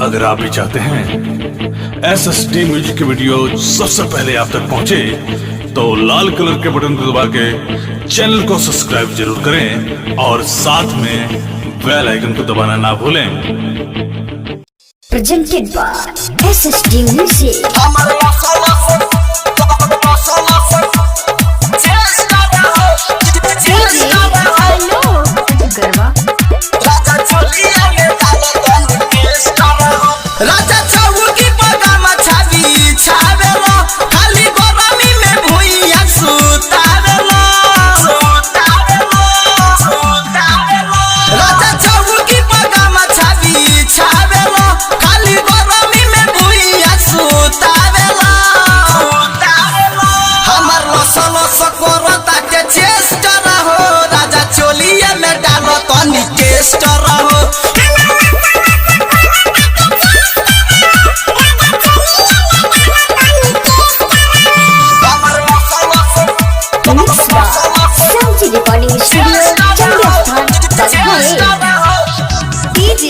अगर आप भी चाहते हैं SSD म्यूजिक की वीडियो सबसे पहले आप तक पहुंचे, तो लाल कलर के बटन को दबा के चैनल को सब्सक्राइब जरूर करें और साथ में बेल आइकन को दबाना ना भूलें। Presented by SSD Music. राजा चौकी पगामा छावी छावेलो, खाली गरमी में भुइया सुतावेलो। राजा चौकी पगामा छावी छावेलो, खाली गरमी में भुइया सुतावेलो। हमर लस करता के चेस्ट रहो, राजा चोलिए में डालो तनी टेस्ट रहो। Recording studio, Chandrasthan, DJ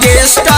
test